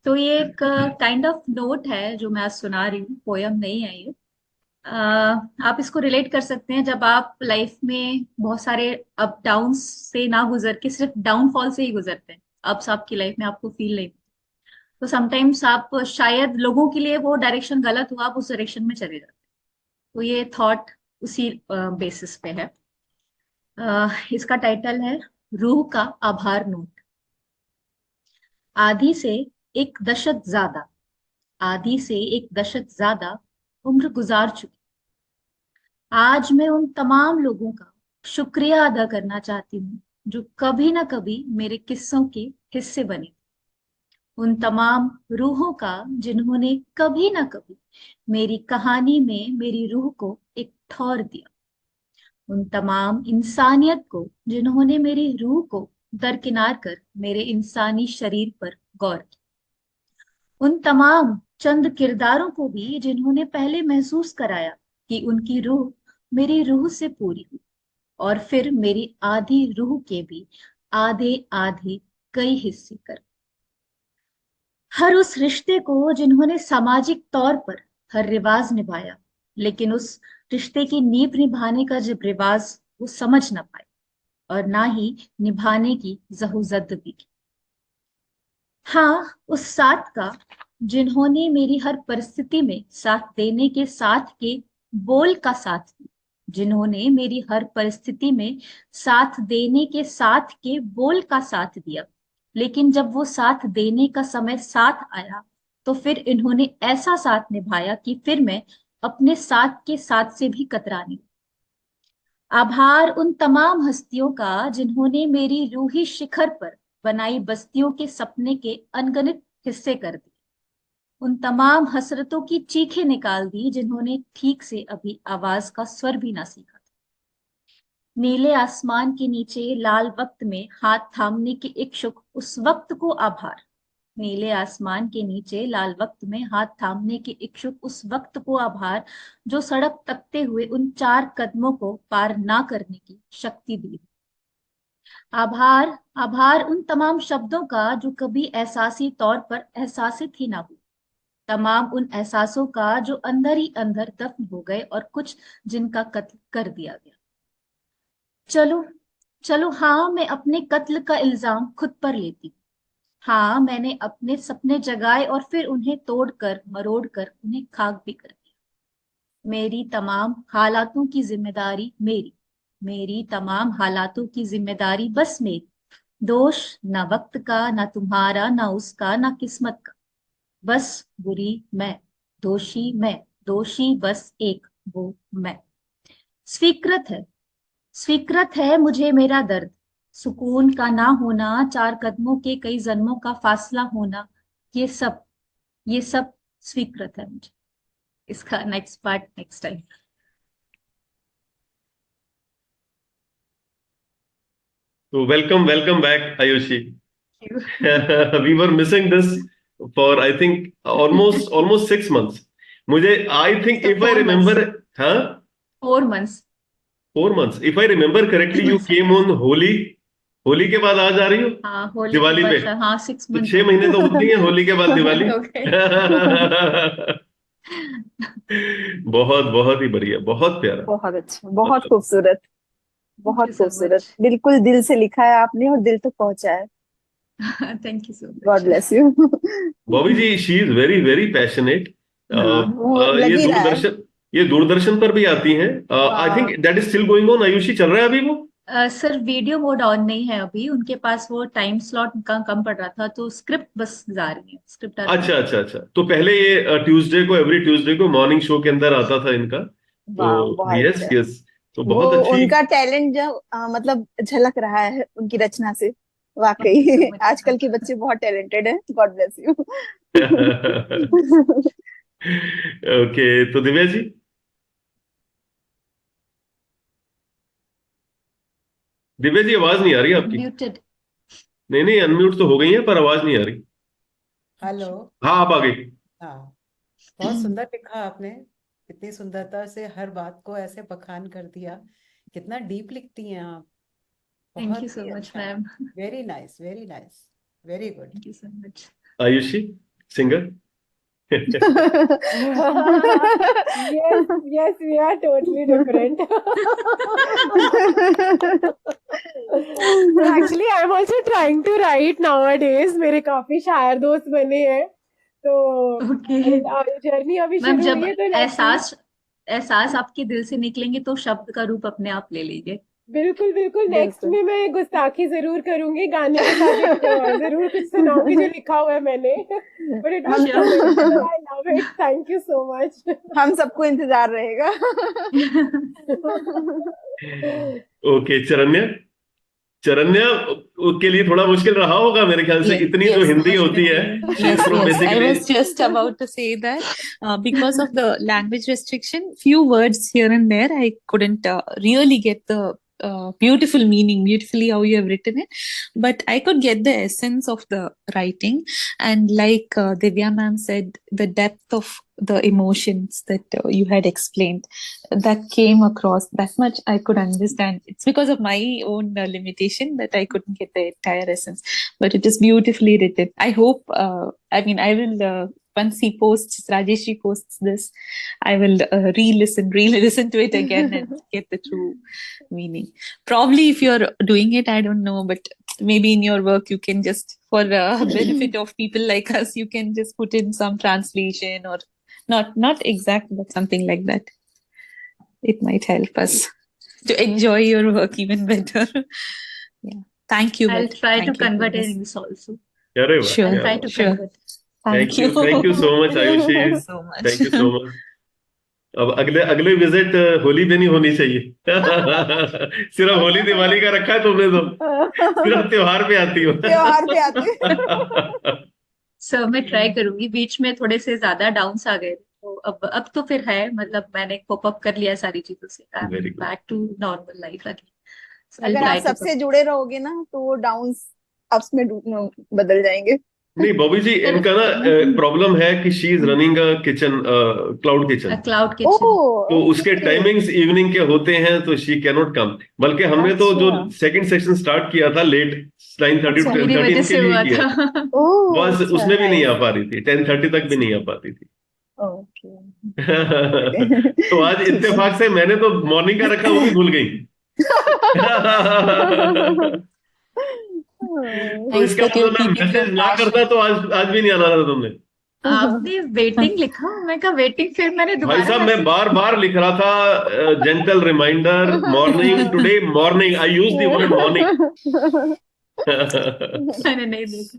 तो ये एक काइंड ऑफ नोट है जो मैं आज सुना रही हूँ, पोयम नहीं है ये। आप इसको रिलेट कर सकते हैं जब आप लाइफ में बहुत सारे अप डाउन से ना गुजर के सिर्फ डाउनफॉल से ही गुजरते हैं। अप्स आपकी लाइफ में आपको फील नहीं, तो समटाइम्स आप शायद लोगों के लिए वो डायरेक्शन गलत हुआ, आप उस डायरेक्शन में चले जाते हैं। तो ये थॉट उसी बेसिस पे है। इसका टाइटल है रूह का आभार नोट। आधी से एक दशक ज्यादा, आधी से एक दशक ज्यादा उम्र गुजार चुकी। आज मैं उन तमाम लोगों का शुक्रिया अदा करना चाहती हूँ जो कभी ना कभी मेरे किस्सों के हिस्से बने। उन तमाम रूहों का जिन्होंने कभी ना कभी मेरी कहानी में मेरी रूह को एक ठौर दिया। उन तमाम इंसानियत को जिन्होंने मेरी रूह को दरकिनार कर मेरे इंसानी शरीर पर गौर किया। उन तमाम चंद किरदारों को भी जिन्होंने पहले महसूस कराया कि उनकी रूह मेरी रूह से पूरी हुई, और फिर मेरी आधी रूह के भी आधे आधे कई हिस्से कर। हर उस रिश्ते को जिन्होंने सामाजिक तौर पर हर रिवाज निभाया, लेकिन उस रिश्ते की नींव निभाने का जब रिवाज वो समझ ना पाए और ना ही निभाने की जहूजद भी की। हाँ, उस साथ का जिन्होंने मेरी हर परिस्थिति में साथ देने के साथ के बोल का साथ दिया, जिन्होंने मेरी हर परिस्थिति में साथ देने के साथ के बोल का साथ दिया, लेकिन जब वो साथ देने का समय साथ आया तो फिर इन्होंने ऐसा साथ निभाया कि फिर मैं अपने साथ के साथ से भी कतराने। आभार उन तमाम हस्तियों का जिन्होंने मेरी रूही शिखर पर बनाई बस्तियों के सपने के अनगिनत हिस्से कर दिए। उन तमाम हसरतों की चीखें निकाल दी जिन्होंने ठीक से अभी आवाज का स्वर भी ना सीखा था। नीले आसमान के नीचे लाल वक्त में हाथ थामने के इच्छुक उस वक्त को आभार। नीले आसमान के नीचे लाल वक्त में हाथ थामने के इच्छुक उस वक्त को आभार, जो सड़क तकते हुए उन चार कदमों को पार ना करने की शक्ति दी। आभार, आभार उन तमाम शब्दों का जो कभी एहसासी तौर पर एहसासित ही ना हुए। तमाम उन एहसासों का जो अंदर ही अंदर दफन हो गए और कुछ जिनका कत्ल कर दिया गया। चलो, चलो, हाँ, मैं अपने कत्ल का इल्जाम खुद पर लेती हूँ। हाँ, मैंने अपने सपने जगाए और फिर उन्हें तोड़कर मरोड़ कर उन्हें खाक भी कर दिया। मेरी तमाम हालातों की जिम्मेदारी मेरी, मेरी तमाम हालातों की जिम्मेदारी बस मेरी। दोष ना वक्त का, ना तुम्हारा, ना उसका, ना किस्मत का। बस बुरी मैं, दोषी मैं, दोषी बस एक वो मैं। स्वीकृत है, स्वीकृत है मुझे मेरा दर्द, सुकून का ना होना, चार कदमों के कई जन्मों का फासला होना। ये सब, ये सब स्वीकृत है मुझे। इसका नेक्स्ट पार्ट नेक्स्ट टाइम। तो welcome welcome back Ayushi. We were missing this for I think almost almost 6 months. मुझे I think sir if I 4 months, remember. हाँ. 4 months। 4 months if I remember correctly you बस came on Holi. Holi के बाद आज आ रही हो हाँ, होली के दिवाली बाद पे. हाँ, सिक्स तो मंथ छह हो महीने तो होती हैं होली के बाद गए। दिवाली. हो गए। बहुत बहुत ही बढ़िया, बहुत प्यारा. बहुत अच्छा, बहुत मतलब. खूबसूरत, थैंक बहुत यू सो खूबसूरत, मच। बिल्कुल दिल से लिखा है आपने और दिल तक पहुंचा है। Thank you so God much. Bless you. Bobby ji she is very very passionate. हाँ, वो लग ये ही रहा है। दूरदर्शन, ये दूरदर्शन पर भी आती हैं. आई थिंक हाँ, that is still going on. Ayushi चल रहा है अभी वो. सर वीडियो मोड ऑन नहीं है अभी, उनके पास वो टाइम स्लॉट का कम पड़ रहा था, तो स्क्रिप्ट बस जा रही है, स्क्रिप्ट आर अच्छा फ्लोइंग। अच्छा अच्छा. तो पहले ये ट्यूसडे को, एवरी ट्यूसडे को मॉर्निंग शो के अंदर आता था इनका. वाह, तो बहुत यस अच्छा। यस. तो वो बहुत अच्छी. उनका टैलेंट जो मतलब झलक रहा है उनकी रचना से। थैंक यू सो वाकई मच आजकल के मैम। बच्चे बहुत टैलेंटेड हैं। God bless you. ओके. तो दिव्या जी. दिव्या जी आवाज नहीं आ रही आपकी. म्यूटेड। नहीं नहीं, अनम्यूट तो हो गई है पर आवाज नहीं आ रही. हेलो। हाँ आप आ गई. हाँ, बहुत सुंदर लिखा आपने। कितनी सुंदरता से हर बात को ऐसे बखान कर दिया। कितना डीप लिखती हैं आप। थैंक यू बहुत सो ही मच अच्छा। Ma'am. Very nice, very nice, very good. Thank you so much. Ayushi. singer? Yes, we are totally different. Actually, I'm also trying to write nowadays. मेरे काफी शायर दोस्त बने हैं, तो ओके जर्नी अभी मैम, शुरू जब हुई है, तो let's see. एहसास आपके दिल से निकलेंगे तो शब्द का रूप अपने आप ले लीजिए। बिल्कुल बिल्कुल, नेक्स्ट बिल्कुल। में मैं गुस्ताखी जरूर करूंगी, गाने के साथ एक, जरूर कुछ सुनाऊंगी जो लिखा हुआ है मैंने। But it was Sure. I love it, thank you so much. हम सबको इंतजार रहेगा। ओके, चरण्या के लिए थोड़ा मुश्किल रहा होगा मेरे ख्याल से, Yes, इतनी जो yes, हिंदी होती है, she is yes, from yes. I basically was just about to say that because of the language restriction, few words here and there, I couldn't really get the beautiful meaning, beautifully how you have written it, but I could get the essence of the writing, and like Divya ma'am said, the depth of the emotions that you had explained, that came across. That much I could understand. It's because of my own limitation that I couldn't get the entire essence, but it is beautifully written. I hope, I mean, I will, once Rajeshri posts this, I will re-listen to it again and get the true meaning. Probably if you're doing it, I don't know, but maybe in your work you can just, for the benefit of people like us, you can just put in some translation, or not exact, but something like that. It might help us to enjoy your work even better. Yeah, thank you. I'll but try to thank you for convert this. English also. अरे वाह, Sure. I'll क्या try बात। to Sure. convert. Thank you. Thank you so much, Ayushi. Thank you so much. Thank you so much। अब अगले visit Holi पे नहीं होनी चाहिए। सिर्फ होली दिवाली का रखा है तुमने, तो सिर्फ त्योहार पे आती हो। त्योहार पे आती सर मैं ट्राई करूंगी, बीच में थोड़े से ज्यादा डाउन्स आ गए, तो अब तो फिर है, मतलब मैंने कोप अप कर लिया सारी चीजों से, Very good। Back to normal life again. अगर आप सबसे जुड़े रहोगे ना, तो वो डाउन्स अप्स में बदल जाएंगे। नहीं बॉबी जी, इनका ना प्रॉब्लम है कि she is running a kitchen, cloud kitchen, cloud kitchen, तो उसके टाइमिंग्स इवनिंग के होते हैं, तो शी कैन नॉट कम। बल्कि हमने तो जो सेकंड सेक्शन स्टार्ट किया था लेट 9:30 to 10:30 मेरी वजह से इनके लिए हुआ किया, था। बस उसमें भी नहीं आ पा रही थी, 10:30 तक भी नहीं आ पाती थी। तो आज इत्तेफाक से मैंने तो मॉर्निंग का रखा, वो भी भूल गई। तो इसका मतलब मैं मैसेज ना करता तो आज भी नहीं आना था तुमने। आपने वेटिंग लिखा, मैं कहा वेटिंग, फिर मैंने भाई दोबारा साहब, मैं बार बार लिख रहा था, gentle reminder, morning, today morning, I use the word morning. मैंने नहीं देखा।